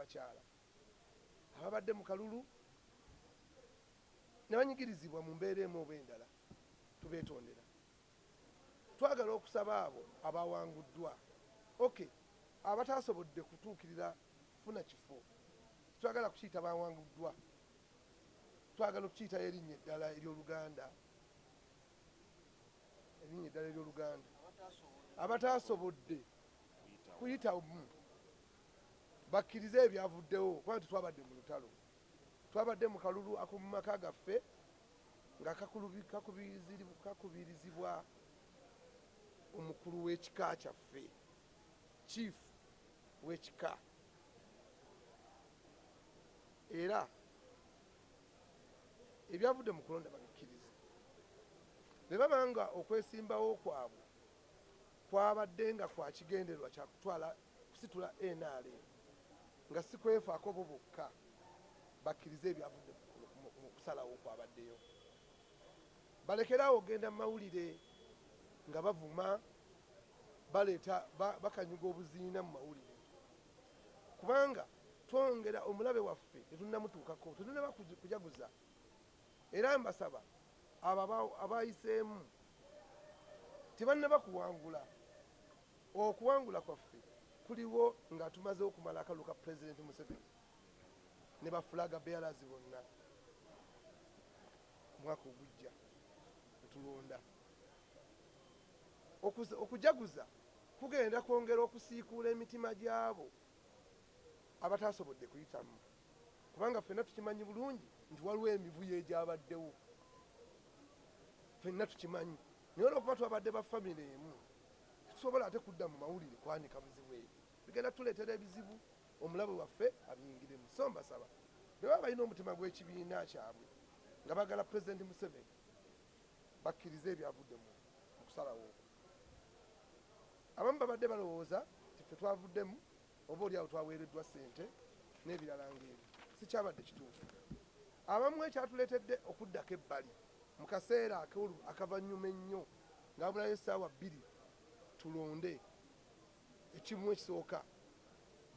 n'abakyala ababadde mu kalulu ne banyigirizibwa mu mbeera emu oba endala tubeetondera. Twagala okusaba abo abawanguddwa abataasobodde kutuukirira kufuna kifo twagala kukiyita bawanguddwa, twagala okukiyita erinnya eddala ery'Oluganda, abataasobodde kuyitamu bakkirize ebyavuddewo, kuba tetwabadde mu lutalo, twabadde mu kalulu ak'omu maka gaffe nga kakubirizibwa omukulu w'ekika kyaffe, chief w'ekika, era ebyavudde mu kulonda babikkirize. Bwe babanga okwesimbawo kwabwe kwabadde nga kwa kigendererwa kya kusitula NRM nga si kwefaako bo bokka, bakkirize ebyavudde mu kusalawo kwabaddeyo. Balekerawo ogenda mu mawulire nga bavuma baleeta bakanyuga obuziina mu mawulire, kubanga twongera omulabe waffe tetunnamutuukako, tetunnaba kujaguza. Era mbasaba abo abayiseemu tebannaba kuwangula. Okuwangula kwaffe kuliwo nga tumaze okumala akalulu ka Pulezidenti Museveni ne bafulaga bearers bonna ku mwaka ogujja netulonda. Okujaguza kugenda kwongera okusiikuula emitima gy'abo abataasobodde kuyitamu, kubanga ffenna tukimanyi bulungi nti waliwo emivuyo egyabaddewo, ffenna tukimanyi. Naye olwokuba twabadde ba famire emu tusobola ate kudda mu mawulire kwanika buzibu ebyo, bigenda tuleetera ebizibu, omulabe waffe abiyingiremu. So mbasaba bwe baba balina omutima gw'ekibiina kyabwe nga bagala Pulezidenti Museveni bakkirize ebyavudde mu kusalawo. Abamu babadde balowooza nti ffe twavuddemu oba oliawo twaweereddwa ssente n'ebirala ng'ebyo, si kyabadde kituufu. Abamu ekyatuleetedde okuddako ebbali mu kaseera akavannyuma ennyo nga wabulayo essaawa 2 tulonde ekimu ekisooka,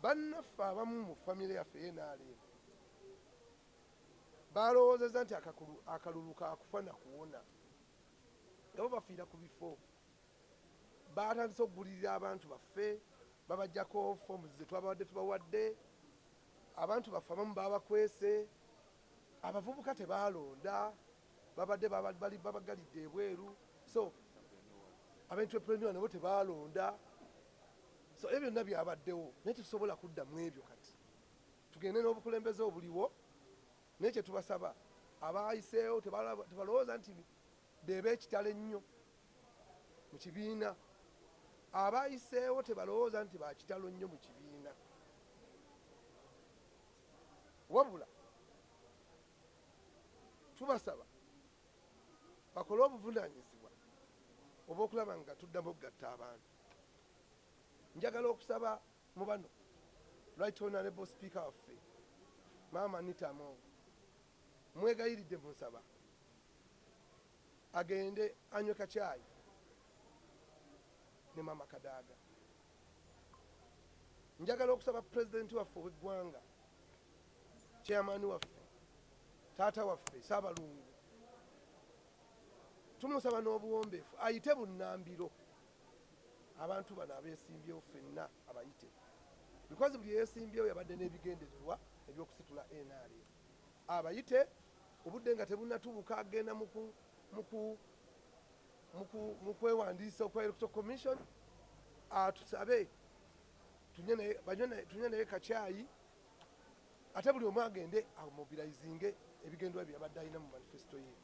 bannaffe abamu mu famire yaffe NRM balowoozezza nti akalulu kakufa na kuwona, nga bo bafiira ku bifo. Batandise okugulirira abantu baffe, babajjako foomu ze twabadde tubawadde, abantu baffe abamu babakwese, abavubuka tebaalonda, babadde babagalidde ebweru, so abentrepreneur nabo tebaalonda. So ebyo byonna byabaddewo, naye tetusobola kudda mu ebyo. Kati tugende n'obukulembeze obuliwo, naye kye tubasaba abayiseewo tebalowooza nti beeba ekitalo ennyo mu kibiina. Abayiseewo tebalowooza nti bakitalo nnyo mu kibiina, wabula tubasaba bakole obuvunaanyizibwa obw'okulaba nga tuddamu okugatta abantu. Njagala okusaba mu bano Right Honorable Speaker waffe Maama Anita Among, mwegayiridde munsaba agende anywe kacaayi ne Maama Kadaga. Njagala okusaba Pulezidenti waffe ow'eggwanga, Chairman waffe, taata waffe Saabalungu, tumusaba n'obuwombeefu ayite bunnambiro abantu bano abeesimbyewo ffenna abayite, because buli yeesimbyewo yabadde n'ebigendererwa ebyokusitula NRM. Abayite obudde nga tebunnatuuka agenda mu kwewandiisa okwa Electoral Commission, atusabe tunywe naye kacaayi, ate buli omu agende amobilizinge ebigendwa bye yabadde alina mu manifesto ye,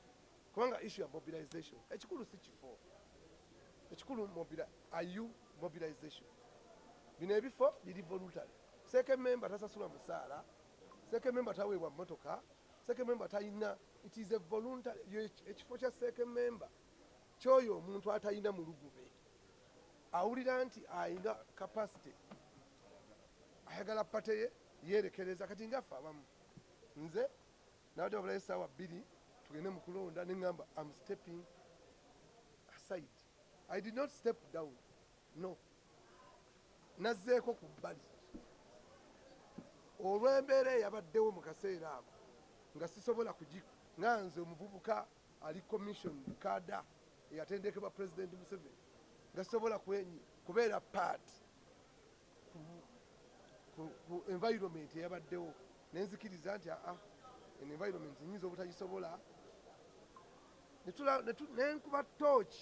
kubanga issue ya mobilization ekikulu si kifo, ekikulu mobilization. Bino ebifo biri voluntary. Second member tasasula musaala, second member taweebwa mmotoka, second member talina, it is a voluntary. Ekifo kya second member kyoyo omuntu atalina mulugube, awulira nti ayina capacity, ayagala pate ye yerekereza. Kati ngaffe abamu, nze nabadde wabulayo essaawa 2 tugende mu kulonda ne ngamba I'm stepping aside. I did not step down, no, nazzeeko ku bbali olw'embeera eyabaddewo mu kaseera ako nga sisobola nga nze omuvubuka ali commission kada eyatendekebwa President Museveni nga sisobola kubeera part ku environment eyabaddewo nenzikiriza nti environment nyinza obutagisobola nenkuba torch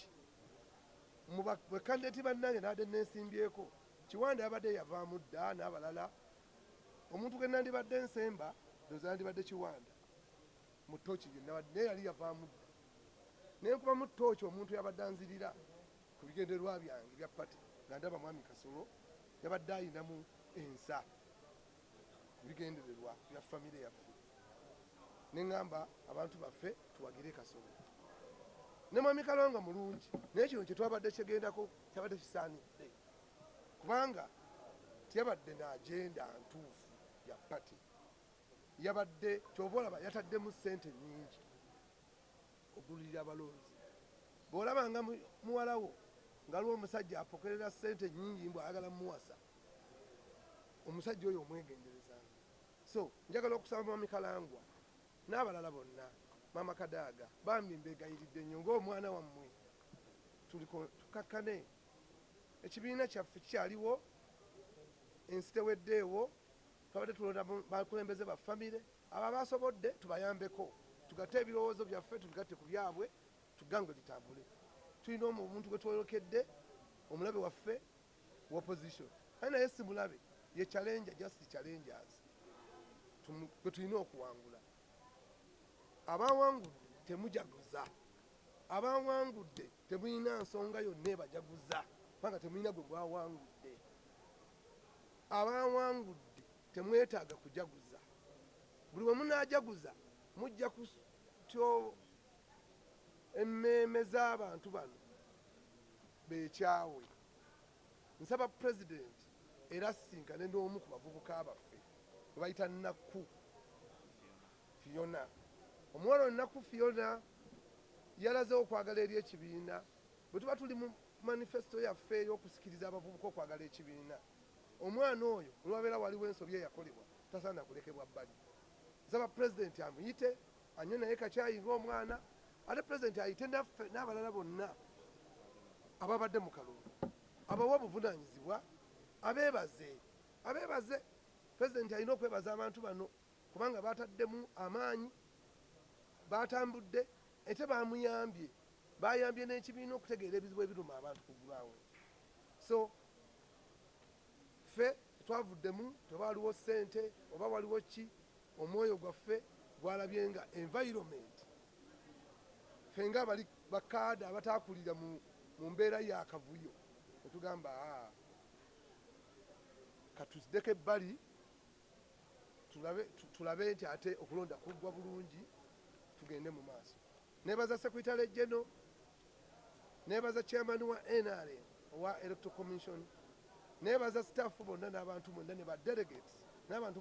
mu bakandidati bannange nadde nensimbyeko Kiwanda yabadde yavaamu dda n'abalala omuntu gwe nandibadde nsemba ndoza nandibadde Kiwanda mu torch naye yali yavaamu dda nenkuba mu torch omuntu yabadde anzirira ku bigendererwa byange bya pati nga ndaba Mwami Kasolo yabadde ayinamu ensa ku bigendererwa bya famire yaffe neŋŋamba abantu baffe tuwagire Kasolo ne Mwami Kalangwa mulungi naye kino kye twabadde kigendako kyabadde kisaanidde kubanga tiyabadde na agenda ntuufu ya pati yabadde kyova olaba yataddemu ssente nnyingi okugulirira abalonzi bw'olabanga muwalawo nga aliwo omusajja apokerera ssente nnyingi mbw ayagala muwasa omusajja oyo omwegenderezanga so njagala okusaba Mwami Kalangwa n'abalala bonna Mama Kadaga bambi mbegayiridde nnyo ng'omwana wammwe tukakkane ekibiina kyaffe kikyaliwo ensi teweddeewo twabadde tulonda bakulembeze ba famire abo abasobodde tubayambeko tugatte ebirowoozo byaffe tubigatte ku byabwe tugange litambule tulina omuntu gwe twoyokedde omulabe waffe wa opposition aye naye si mulabe ye challenger just challengers gwe tulina okuwangula abawangudde temujaguza abawangudde temulina nsonga yonna ebajaguza kubanga temulina gwe gwawangudde abawangudde temwetaaga kujaguza buli we munaajaguza mujja kutyo emmeeme z'abantu bano beekyawe nsaba pulezidenti era asinkane n'omu ku bavubuka baffe we bayita Nnaku Fiona omuwala Nnaku Fiona yalaze okwagala eri ekibiina bwe tuba tuli mu manifesto yaffe ey'okusikiriza abavubuka okwagala ekibiina omwana oyo olwabeera waliwo ensobi eyakolebwa tasaana kulekebwa bbali nsaba pulezidenti amuyite anywe naye kacyayi ng'omwana ate pulezidenti ayite naffe n'abalala bonna ababadde mu kalulu abawa obuvunaanyizibwa abeebaze pulezidenti alina okwebaza abantu bano kubanga bataddemu amaanyi batambudde ate bamuyambye bayambye n'ekibiina okutegeera ebizibu ebiruma abantu ku ground so ffe twavuddemu teba waliwo ssente oba waliwo ki omwoyo gwaffe gwalabye nga environment ffe nga bali bakaada abatakulira mu mbeera y'akavuyo netugamba katuziddeko ebbali tulabe nti ate okulonda kuggwa bulungi tugende mu maaso nebaza Secretary General nebaza chairman wa NRM owa Electoral Commission nebaza staff bonna n'abantu mwenda ne ba delegates n'abantu